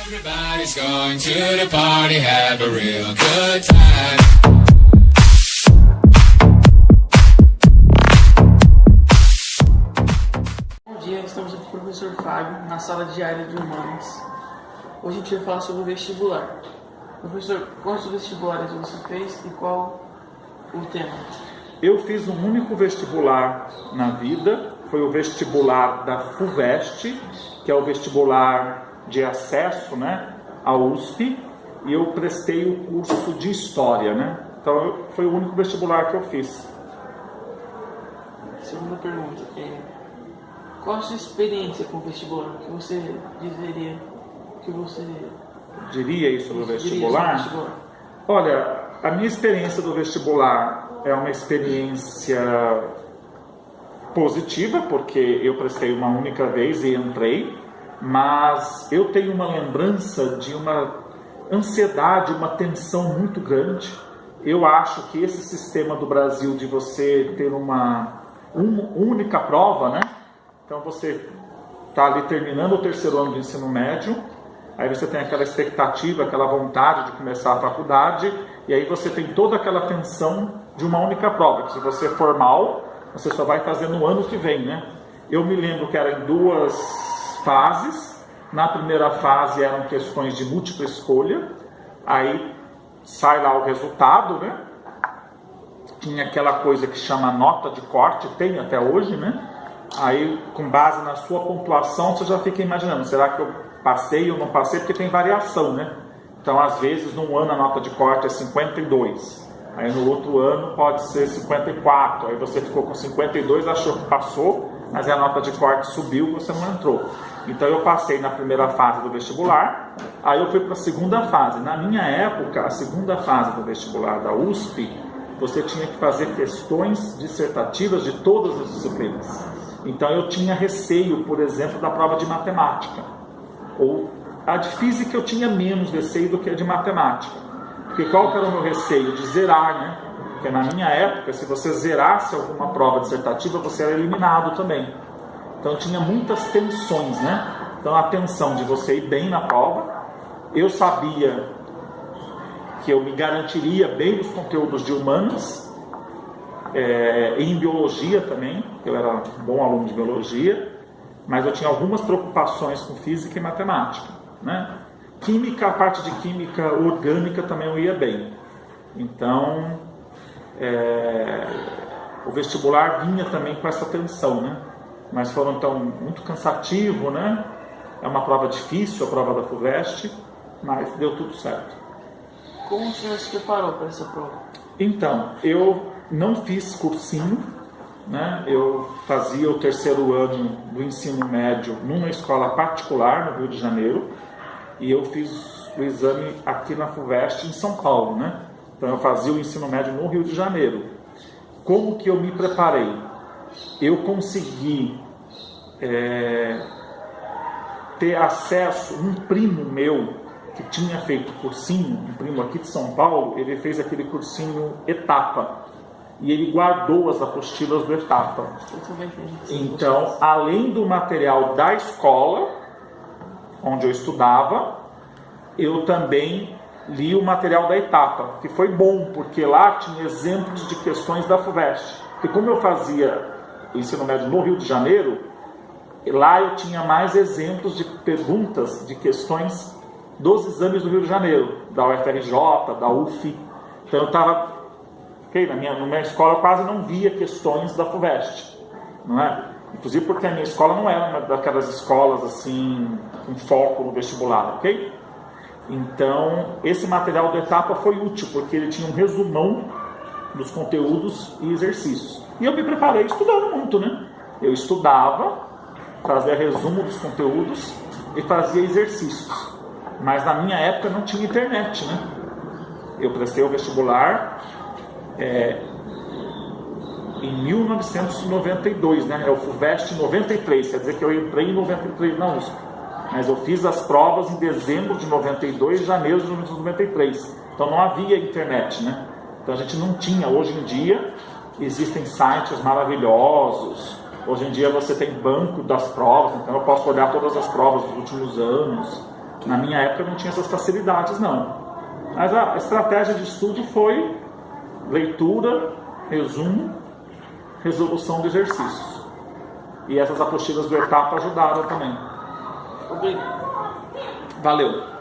Everybody's going to the party, have a real good time. Bom dia, estamos aqui com o professor Fábio, na sala de área de humanas. Hoje a gente vai falar sobre o vestibular. Professor, quantos vestibulares você fez e qual o tema? Eu fiz um único vestibular na vida, foi o vestibular da FUVEST, que é o vestibular de acesso, né, à USP, e eu prestei o curso de História, né? Então foi o único vestibular que eu fiz. Segunda pergunta, qual a sua experiência com o vestibular? O que você diria Isso sobre o vestibular? Olha, a minha experiência do vestibular é uma experiência positiva, porque eu prestei uma única vez e entrei, mas eu tenho uma lembrança de uma ansiedade, uma tensão muito grande. Eu acho que esse sistema do Brasil de você ter uma única prova, né? Então você está ali terminando o terceiro ano do ensino médio, aí você tem aquela expectativa, aquela vontade de começar a faculdade, e aí você tem toda aquela tensão de uma única prova, que se você for mal, você só vai fazer no ano que vem, né? Eu me lembro que era em duas fases. Na primeira fase eram questões de múltipla escolha, aí sai lá o resultado, né? Tinha aquela coisa que chama nota de corte, tem até hoje, né? Aí, com base na sua pontuação, você já fica imaginando, será que eu passei ou não passei? Porque tem variação, né? Então, às vezes, num ano a nota de corte é 52, aí no outro ano pode ser 54, aí você ficou com 52, achou que passou, mas a nota de corte subiu, você não entrou. Então eu passei na primeira fase do vestibular, aí eu fui para a segunda fase. Na minha época, a segunda fase do vestibular da USP, você tinha que fazer questões dissertativas de todas as disciplinas. Então eu tinha receio, por exemplo, da prova de matemática. Ou a de física eu tinha menos receio do que a de matemática. Porque qual que era o meu receio? De zerar, né? Porque na minha época, se você zerasse alguma prova dissertativa, você era eliminado também. Então tinha muitas tensões, né? Então a tensão de você ir bem na prova. Eu sabia que eu me garantiria bem nos conteúdos de humanas, em biologia também, eu era um bom aluno de biologia, mas eu tinha algumas preocupações com física e matemática, né? Química, a parte de química orgânica também eu ia bem. Então o vestibular vinha também com essa tensão, né? Mas foram então muito cansativo, né? É uma prova difícil, a prova da FUVEST, mas deu tudo certo. Como o senhor se preparou para essa prova? Então, eu não fiz cursinho, né? Eu fazia o terceiro ano do ensino médio numa escola particular no Rio de Janeiro, e eu fiz o exame aqui na FUVEST em São Paulo, né? Então eu fazia o ensino médio no Rio de Janeiro. Como que eu me preparei? Eu consegui ter acesso, um primo meu que tinha feito cursinho, um primo aqui de São Paulo, ele fez aquele cursinho Etapa, e ele guardou as apostilas do Etapa. Então, além do material da escola, onde eu estudava, eu também li o material da Etapa, que foi bom, porque lá tinha exemplos de questões da FUVEST. E como eu fazia ensino médio no Rio de Janeiro, lá eu tinha mais exemplos de perguntas, de questões dos exames do Rio de Janeiro, da UFRJ, da UF. Então eu estava, na minha escola eu quase não via questões da FUVEST, não é? Inclusive porque a minha escola não era uma daquelas escolas assim, com foco no vestibular, ok? Então esse material do Etapa foi útil, porque ele tinha um resumão dos conteúdos e exercícios. E eu me preparei estudando muito, né? Eu estudava, fazia resumo dos conteúdos e fazia exercícios. Mas na minha época não tinha internet, né? Eu prestei o vestibular em 1992, né? É o FUVEST 93, quer dizer que eu entrei em 93 na USP. Mas eu fiz as provas em dezembro de 92 e janeiro de 1993. Então não havia internet, né? Então a gente não tinha. Hoje em dia existem sites maravilhosos. Hoje em dia você tem banco das provas, então eu posso olhar todas as provas dos últimos anos. Na minha época não tinha essas facilidades, não. Mas a estratégia de estudo foi leitura, resumo, resolução de exercícios. E essas apostilas do Etapa ajudaram também. Obrigado. Valeu!